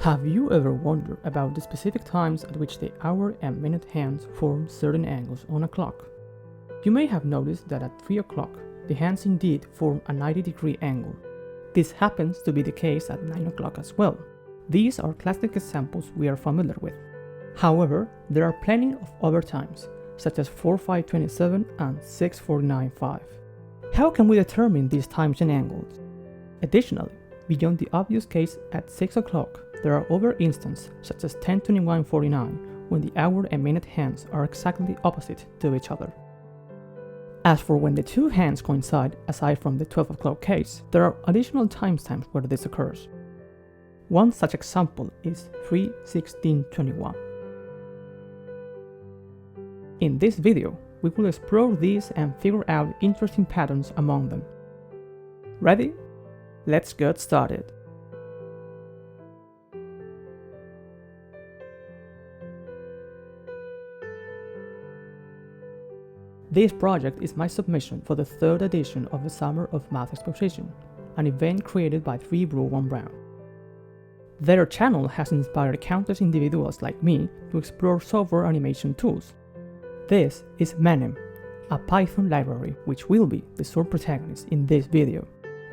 Have you ever wondered about the specific times at which the hour and minute hands form certain angles on a clock? You may have noticed that at 3 o'clock, the hands indeed form a 90-degree angle. This happens to be the case at 9 o'clock as well. These are classic examples we are familiar with. However, there are plenty of other times, such as 4:5:27 and 6:49:5. How can we determine these times and angles? Additionally, beyond the obvious case at 6 o'clock, there are other instances such as 10:21:49 when the hour and minute hands are exactly opposite to each other. As for when the two hands coincide, aside from the 12 o'clock case, there are additional timestamps where this occurs. One such example is 3:16:21. In this video, we will explore these and figure out interesting patterns among them. Ready? Let's get started. This project is my submission for the third edition of the Summer of Math Exposition, an event created by 3Brew1Brown. Their channel has inspired countless individuals like me to explore software animation tools. This is Menem, a Python library which will be the sole protagonist in this video.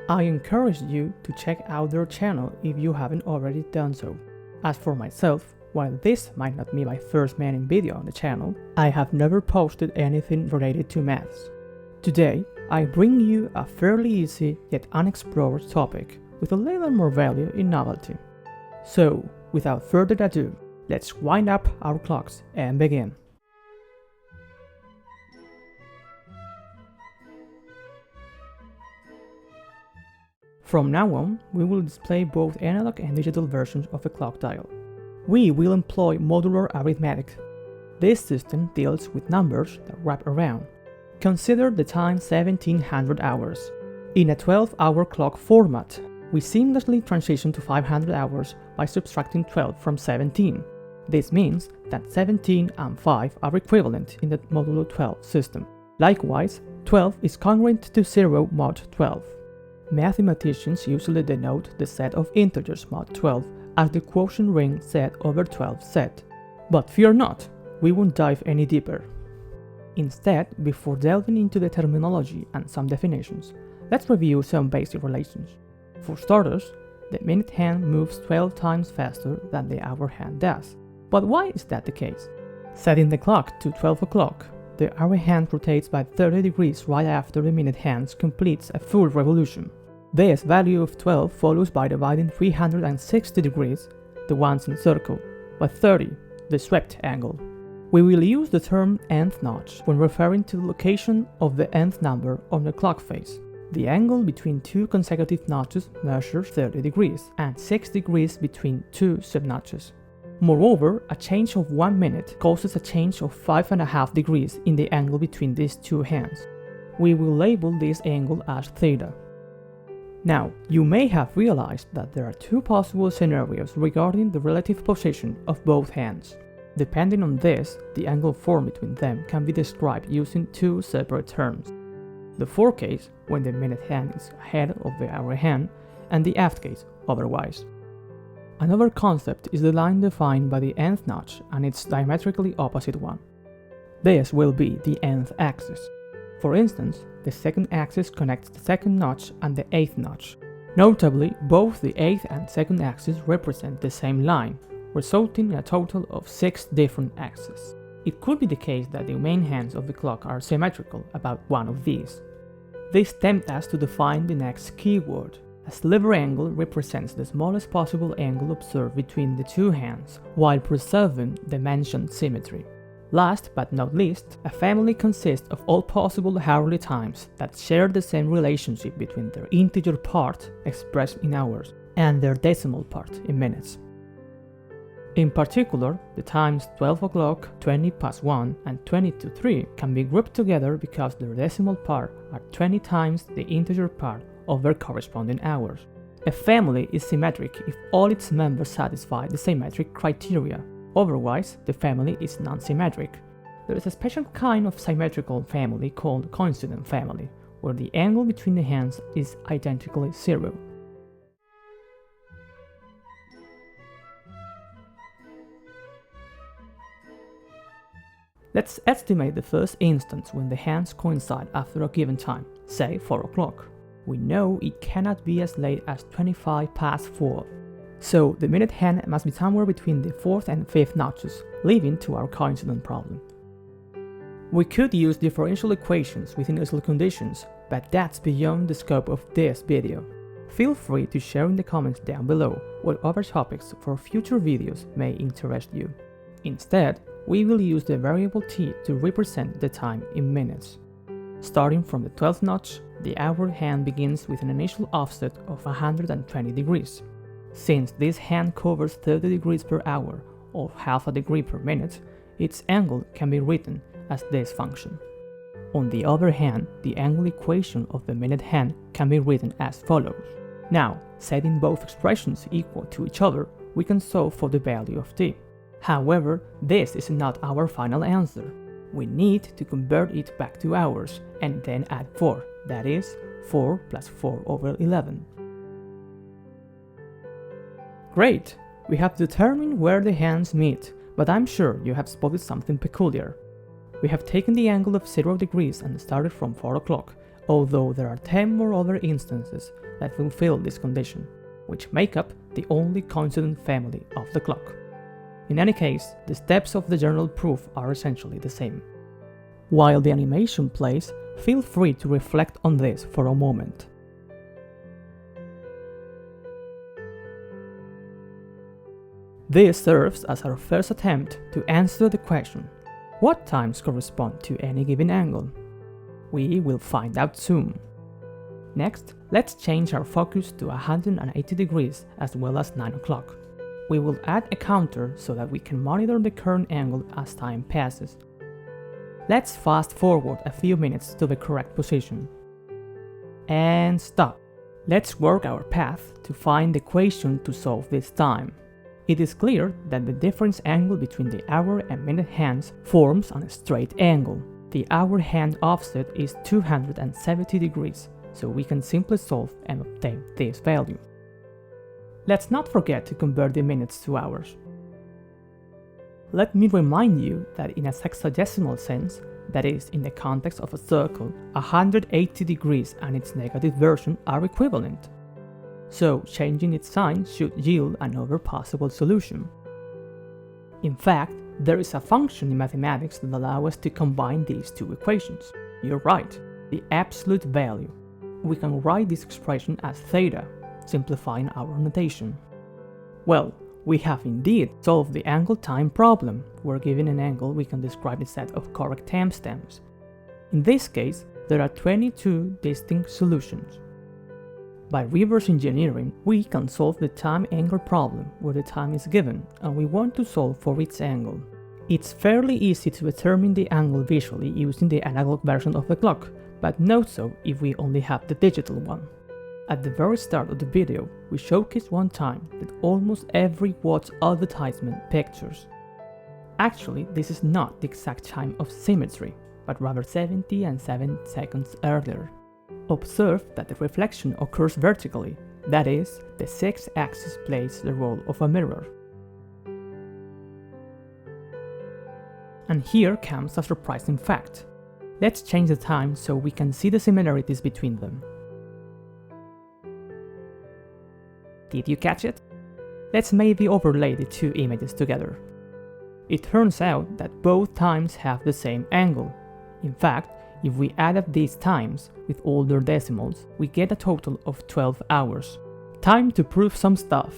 I encourage you to check out their channel if you haven't already done so. As for myself, while this might not be my first Menem video on the channel, I have never posted anything related to maths. Today, I bring you a fairly easy yet unexplored topic with a little more value in novelty. So, without further ado, let's wind up our clocks and begin. From now on, we will display both analog and digital versions of the clock dial. We will employ modular arithmetic. This system deals with numbers that wrap around. Consider the time 1700 hours. In a 12-hour clock format, we seamlessly transition to 500 hours by subtracting 12 from 17. This means that 17 and 5 are equivalent in the modulo 12 system. Likewise, 12 is congruent to 0 mod 12. Mathematicians usually denote the set of integers mod 12 as the quotient ring set over 12 set. But fear not, we won't dive any deeper. Instead, before delving into the terminology and some definitions, let's review some basic relations. For starters, the minute hand moves 12 times faster than the hour hand does. But why is that the case? Setting the clock to 12 o'clock, the hour hand rotates by 30 degrees right after the minute hand completes a full revolution. This value of 12 follows by dividing 360 degrees, the ones in the circle, by 30, the swept angle. We will use the term nth notch when referring to the location of the nth number on the clock face. The angle between two consecutive notches measures 30 degrees and 6 degrees between two subnotches. Moreover, a change of 1 minute causes a change of 5.5 degrees in the angle between these two hands. We will label this angle as theta. Now, you may have realized that there are two possible scenarios regarding the relative position of both hands. Depending on this, the angle formed between them can be described using two separate terms. The fore case, when the minute hand is ahead of the hour hand, and the aft case, otherwise. Another concept is the line defined by the nth notch and its diametrically opposite one. This will be the nth axis. For instance, the second axis connects the second notch and the eighth notch. Notably, both the eighth and second axis represent the same line, resulting in a total of 6 different axes. It could be the case that the main hands of the clock are symmetrical about one of these. This tempts us to define the next keyword. A sliver angle represents the smallest possible angle observed between the two hands, while preserving the mentioned symmetry. Last but not least, a family consists of all possible hourly times that share the same relationship between their integer part, expressed in hours, and their decimal part in minutes. In particular, the times 12 o'clock, 20 past 1, and 20 to 3 can be grouped together because their decimal part are 20 times the integer part of their corresponding hours. A family is symmetric if all its members satisfy the symmetric criteria. Otherwise, the family is non-symmetric. There is a special kind of symmetrical family called coincident family, where the angle between the hands is identically 0. Let's estimate the first instance when the hands coincide after a given time, say 4 o'clock. We know it cannot be as late as 25 past 4. So the minute hand must be somewhere between the 4th and 5th notches, leading to our coincidence problem. We could use differential equations within isolated conditions, but that's beyond the scope of this video. Feel free to share in the comments down below what other topics for future videos may interest you. Instead, we will use the variable t to represent the time in minutes. Starting from the 12th notch, the hour hand begins with an initial offset of 120 degrees. Since this hand covers 30 degrees per hour, or half a degree per minute, its angle can be written as this function. On the other hand, the angle equation of the minute hand can be written as follows. Now, setting both expressions equal to each other, we can solve for the value of t. However, this is not our final answer. We need to convert it back to hours and then add 4, that is, 4 plus 4 over 11. Great! We have determined where the hands meet, but I'm sure you have spotted something peculiar. We have taken the angle of 0 degrees and started from 4 o'clock, although there are 10 more other instances that fulfill this condition, which make up the only coincident family of the clock. In any case, the steps of the general proof are essentially the same. While the animation plays, feel free to reflect on this for a moment. This serves as our first attempt to answer the question, what times correspond to any given angle? We will find out soon. Next, let's change our focus to 180 degrees as well as 9 o'clock. We will add a counter so that we can monitor the current angle as time passes. Let's fast forward a few minutes to the correct position. And stop. Let's work our path to find the equation to solve this time. It is clear that the difference angle between the hour and minute hands forms a straight angle. The hour hand offset is 270 degrees, so we can simply solve and obtain this value. Let's not forget to convert the minutes to hours. Let me remind you that in a sexagesimal sense, that is, in the context of a circle, 180 degrees and its negative version are equivalent. So changing its sign should yield another possible solution. In fact, there is a function in mathematics that allows us to combine these two equations. You're right, the absolute value. We can write this expression as theta, simplifying our notation. Well, we have indeed solved the angle time problem, where given an angle we can describe a set of correct timestamps. In this case, there are 22 distinct solutions. By reverse engineering, we can solve the time angle problem where the time is given and we want to solve for its angle. It's fairly easy to determine the angle visually using the analog version of the clock, but not so if we only have the digital one. At the very start of the video, we showcased one time that almost every watch advertisement pictures. Actually, this is not the exact time of symmetry, but rather 70 and 7 seconds earlier. Observe that the reflection occurs vertically, that is, the x-axis plays the role of a mirror. And here comes a surprising fact. Let's change the time so we can see the similarities between them. Did you catch it? Let's maybe overlay the two images together. It turns out that both times have the same angle. In fact, if we add up these times with all their decimals, we get a total of 12 hours. Time to prove some stuff.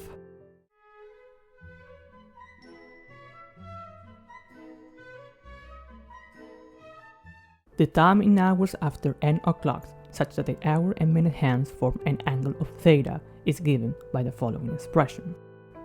The time in hours after n o'clock, such that the hour and minute hands form an angle of theta, is given by the following expression.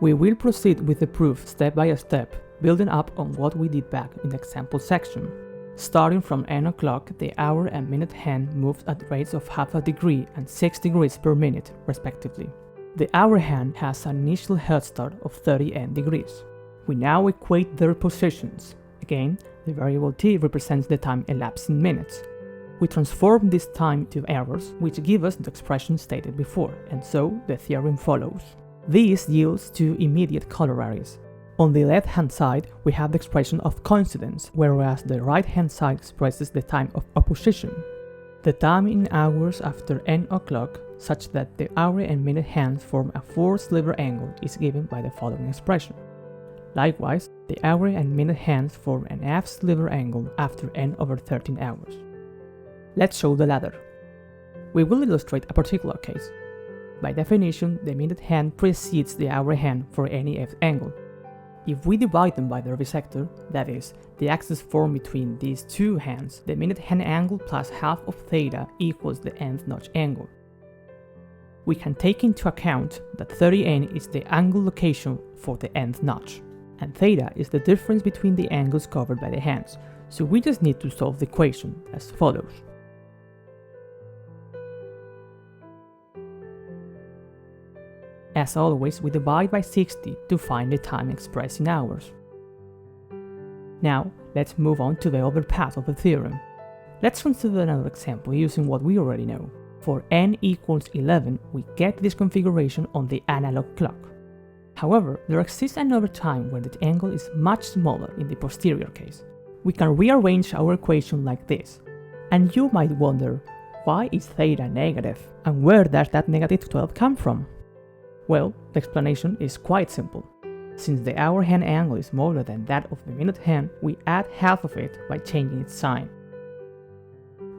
We will proceed with the proof step by step, building up on what we did back in the example section. Starting from n o'clock, the hour and minute hand moves at rates of half a degree and 6 degrees per minute, respectively. The hour hand has an initial head start of 30 n degrees. We now equate their positions. Again, the variable t represents the time elapsed in minutes. We transform this time to hours, which give us the expression stated before, and so the theorem follows. This yields two immediate corollaries. On the left-hand side, we have the expression of coincidence, whereas the right-hand side expresses the time of opposition. The time in hours after n o'clock, such that the hour and minute hands form a 4-sliver angle, is given by the following expression. Likewise, the hour and minute hands form an half-sliver angle after n/13 hours. Let's show the latter. We will illustrate a particular case. By definition, the minute hand precedes the hour hand for any f angle. If we divide them by their bisector, that is, the axis formed between these two hands, the minute hand angle plus half of theta equals the nth notch angle. We can take into account that 30n is the angle location for the nth notch, and theta is the difference between the angles covered by the hands, so we just need to solve the equation as follows. As always, we divide by 60 to find the time expressed in hours. Now, let's move on to the other part of the theorem. Let's consider another example using what we already know. For n equals 11, we get this configuration on the analog clock. However, there exists another time where the angle is much smaller in the posterior case. We can rearrange our equation like this. And you might wonder, why is theta negative? And where does that negative 12 come from? Well, the explanation is quite simple. Since the hour hand angle is smaller than that of the minute hand, we add half of it by changing its sign.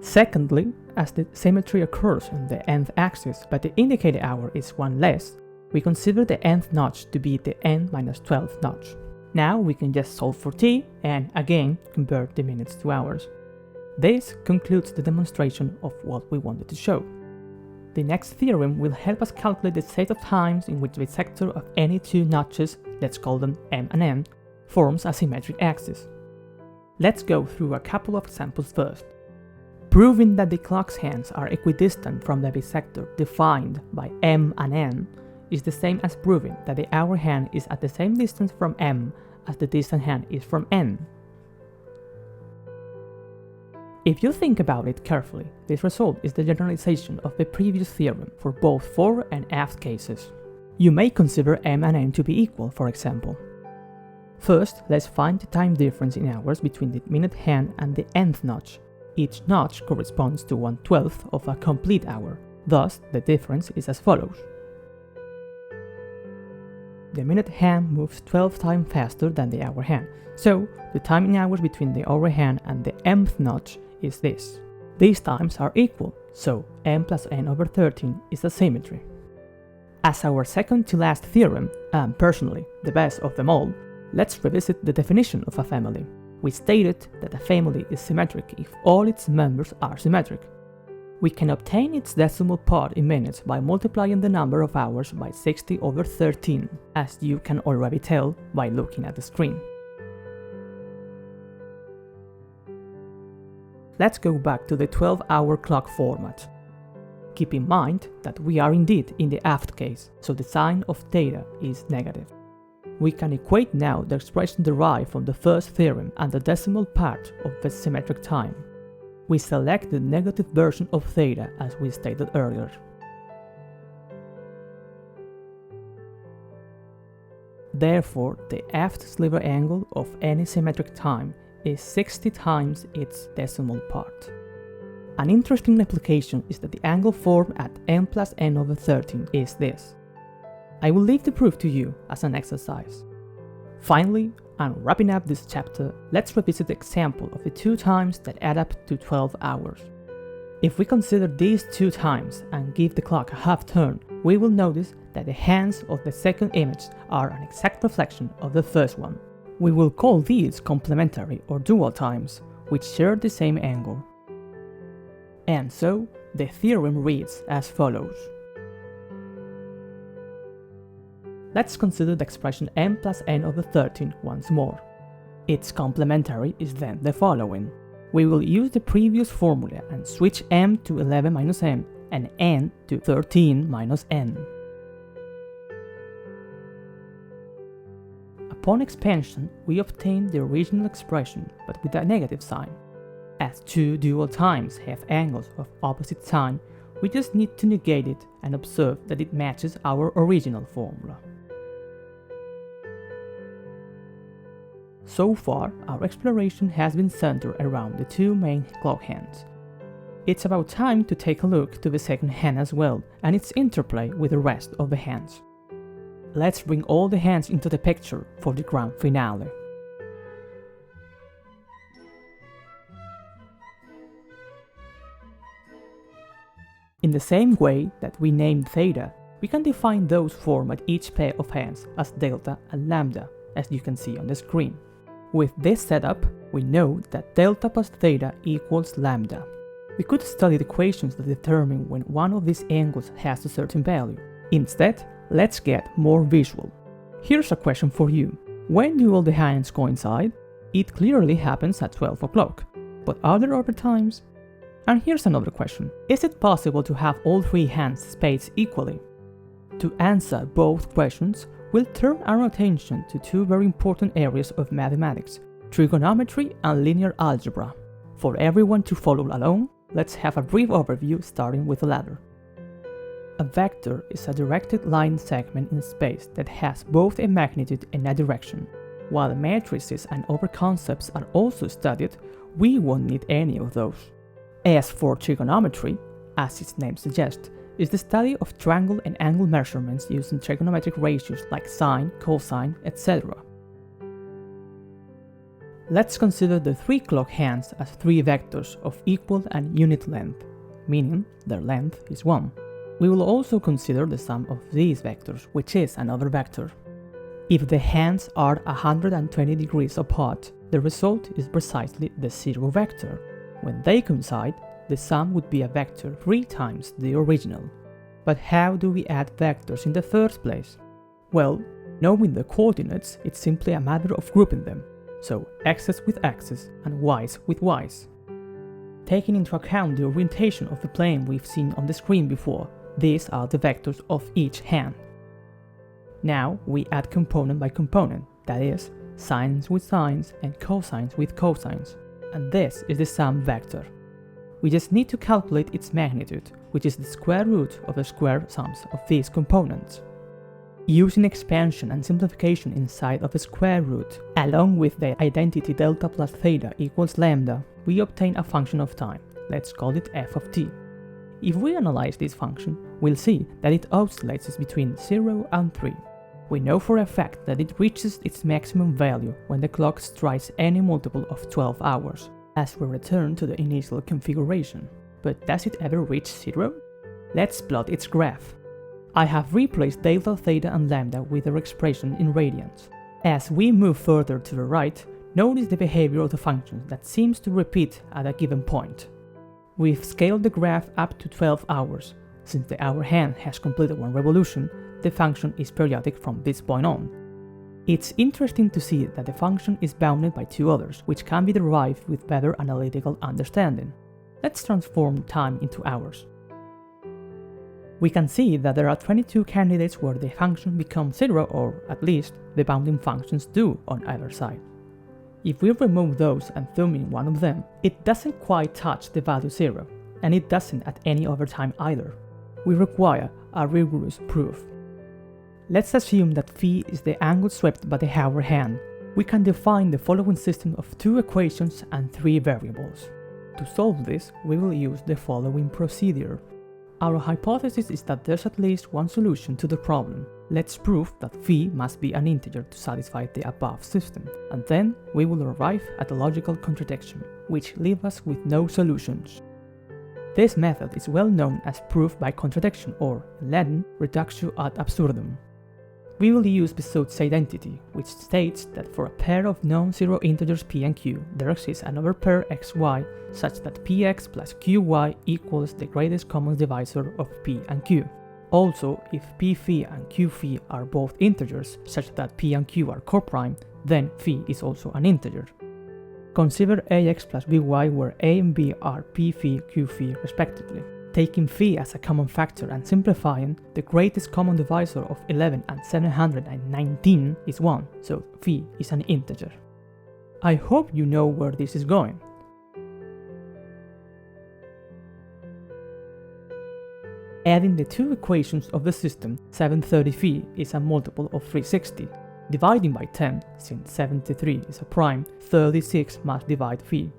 Secondly, as the symmetry occurs on the nth axis but the indicated hour is one less, we consider the nth notch to be the n minus 12th notch. Now we can just solve for t and again convert the minutes to hours. This concludes the demonstration of what we wanted to show. The next theorem will help us calculate the set of times in which the sector of any two notches, let's call them m and n, forms a symmetric axis. Let's go through a couple of examples first. Proving that the clock's hands are equidistant from the bisector defined by m and n is the same as proving that the hour hand is at the same distance from m as the distant hand is from n. If you think about it carefully, this result is the generalization of the previous theorem for both fore and aft cases. You may consider m and n to be equal, for example. First, let's find the time difference in hours between the minute hand and the nth notch. Each notch corresponds to 1/12 of a complete hour, thus the difference is as follows. The minute hand moves 12 times faster than the hour hand, so the time in hours between the hour hand and the mth notch is this. These times are equal, so m plus n/13 is a symmetry. As our second to last theorem, and personally the best of them all, let's revisit the definition of a family. We stated that a family is symmetric if all its members are symmetric. We can obtain its decimal part in minutes by multiplying the number of hours by 60/13, as you can already tell by looking at the screen. Let's go back to the 12-hour clock format. Keep in mind that we are indeed in the aft case, so the sign of theta is negative. We can equate now the expression derived from the first theorem and the decimal part of the symmetric time. We select the negative version of theta as we stated earlier. Therefore, the aft sliver angle of any symmetric time is 60 times its decimal part. An interesting application is that the angle formed at m plus n/13 is this. I will leave the proof to you as an exercise. Finally, and wrapping up this chapter, let's revisit the example of the two times that add up to 12 hours. If we consider these two times and give the clock a half turn, we will notice that the hands of the second image are an exact reflection of the first one. We will call these complementary or dual times, which share the same angle. And so, the theorem reads as follows. Let's consider the expression m plus n/13 once more. Its complementary is then the following. We will use the previous formula and switch m to 11 minus m and n to 13 minus n. Upon expansion, we obtain the original expression but with a negative sign. As two dual times have angles of opposite sign, we just need to negate it and observe that it matches our original formula. So far, our exploration has been centered around the two main clock hands. It's about time to take a look to the second hand as well, and its interplay with the rest of the hands. Let's bring all the hands into the picture for the grand finale. In the same way that we named theta, we can define those formed at each pair of hands as delta and lambda, as you can see on the screen. With this setup, we know that delta plus theta equals lambda. We could study the equations that determine when one of these angles has a certain value. Instead, let's get more visual. Here's a question for you. When do all the hands coincide? It clearly happens at 12 o'clock, but are there other times? And here's another question. Is it possible to have all three hands spaced equally? To answer both questions, we'll turn our attention to two very important areas of mathematics, trigonometry and linear algebra. For everyone to follow along, let's have a brief overview starting with the latter. A vector is a directed line segment in space that has both a magnitude and a direction. While matrices and other concepts are also studied, we won't need any of those. As for trigonometry, as its name suggests, is the study of triangle and angle measurements using trigonometric ratios like sine, cosine, etc. Let's consider the three clock hands as three vectors of equal and unit length, meaning their length is 1. We will also consider the sum of these vectors, which is another vector. If the hands are 120 degrees apart, the result is precisely the zero vector. When they coincide, the sum would be a vector 3 times the original. But how do we add vectors in the first place? Well, knowing the coordinates, it's simply a matter of grouping them, so x's with x's and y's with y's. Taking into account the orientation of the plane we've seen on the screen before, these are the vectors of each hand. Now we add component by component, that is, sines with sines and cosines with cosines, and this is the sum vector. We just need to calculate its magnitude, which is the square root of the square sums of these components. Using expansion and simplification inside of the square root, along with the identity delta plus theta equals lambda, we obtain a function of time. Let's call it f of t. If we analyze this function, we'll see that it oscillates between 0 and 3. We know for a fact that it reaches its maximum value when the clock strikes any multiple of 12 hours, as we return to the initial configuration. But does it ever reach 0? Let's plot its graph. I have replaced delta, theta and lambda with their expression in radians. As we move further to the right, notice the behavior of the function that seems to repeat at a given point. We've scaled the graph up to 12 hours. Since the hour hand has completed one revolution, the function is periodic from this point on. It's interesting to see that the function is bounded by two others, which can be derived with better analytical understanding. Let's transform time into hours. We can see that there are 22 candidates where the function becomes 0, or at least the bounding functions do on either side. If we remove those and zoom in one of them, it doesn't quite touch the value 0, and it doesn't at any other time either. We require a rigorous proof. Let's assume that phi is the angle swept by the hour hand. We can define the following system of 2 equations and 3 variables. To solve this, we will use the following procedure. Our hypothesis is that there's at least one solution to the problem. Let's prove that phi must be an integer to satisfy the above system, and then we will arrive at a logical contradiction, which leaves us with no solutions. This method is well known as proof by contradiction, or in Latin, reductio ad absurdum. We will use Bezout's identity, which states that for a pair of non-zero integers p and q, there exists another pair xy such that px plus qy equals the greatest common divisor of p and q. Also, if p phi and q phi are both integers such that p and q are coprime, then phi is also an integer. Consider ax plus by where a and b are p phi, q phi respectively. Taking phi as a common factor and simplifying, the greatest common divisor of 11 and 719 is 1, so phi is an integer. I hope you know where this is going. Adding the 2 equations of the system, 730 phi is a multiple of 360. Dividing by 10, since 73 is a prime, 36 must divide phi.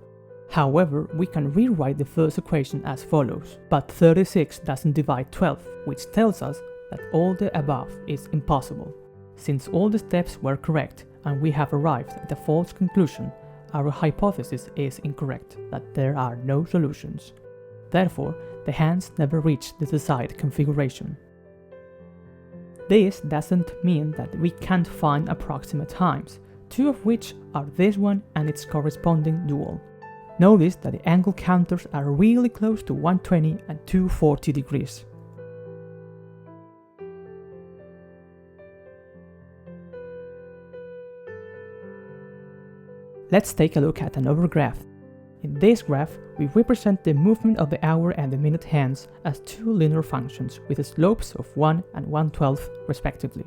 However, we can rewrite the first equation as follows, but 36 doesn't divide 12, which tells us that all the above is impossible. Since all the steps were correct and we have arrived at a false conclusion, our hypothesis is incorrect, that there are no solutions. Therefore, the hands never reach the desired configuration. This doesn't mean that we can't find approximate times, two of which are this one and its corresponding dual. Notice that the angle counters are really close to 120 and 240 degrees. Let's take a look at another graph. In this graph, we represent the movement of the hour and the minute hands as two linear functions with slopes of 1 and 1/12 respectively.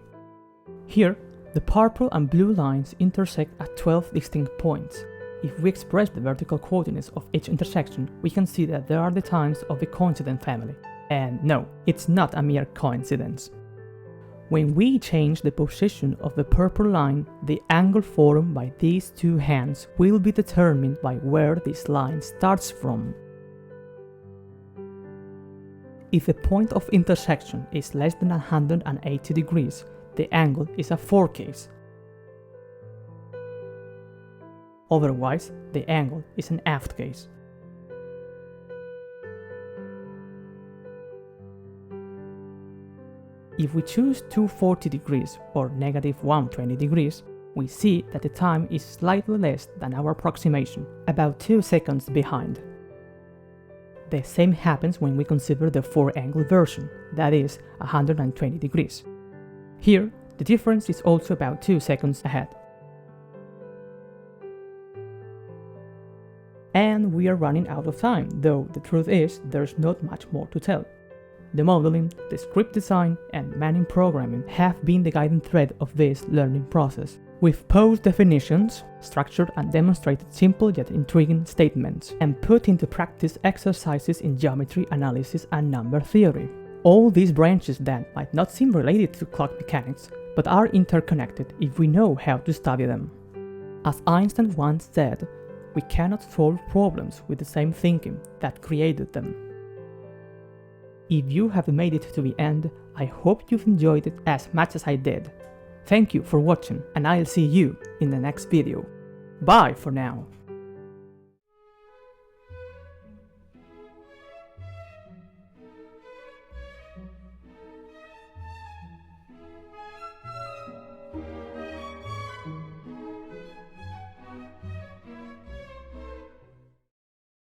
Here, the purple and blue lines intersect at 12 distinct points. If we express the vertical coordinates of each intersection, we can see that there are the times of the coincident family. And no, it's not a mere coincidence. When we change the position of the purple line, the angle formed by these two hands will be determined by where this line starts from. If the point of intersection is less than 180 degrees, the angle is a forecase. Otherwise, the angle is an aft case. If we choose 240 degrees or -120 degrees, we see that the time is slightly less than our approximation, about 2 seconds behind. The same happens when we consider the 4-angle version, that is 120 degrees. Here, the difference is also about 2 seconds ahead. And we are running out of time, though the truth is there's not much more to tell. The modeling, the script design, and Manning programming have been the guiding thread of this learning process. We've posed definitions, structured and demonstrated simple yet intriguing statements, and put into practice exercises in geometry analysis and number theory. All these branches that might not seem related to clock mechanics, but are interconnected if we know how to study them. As Einstein once said, we cannot solve problems with the same thinking that created them. If you have made it to the end, I hope you've enjoyed it as much as I did. Thank you for watching, and I'll see you in the next video. Bye for now!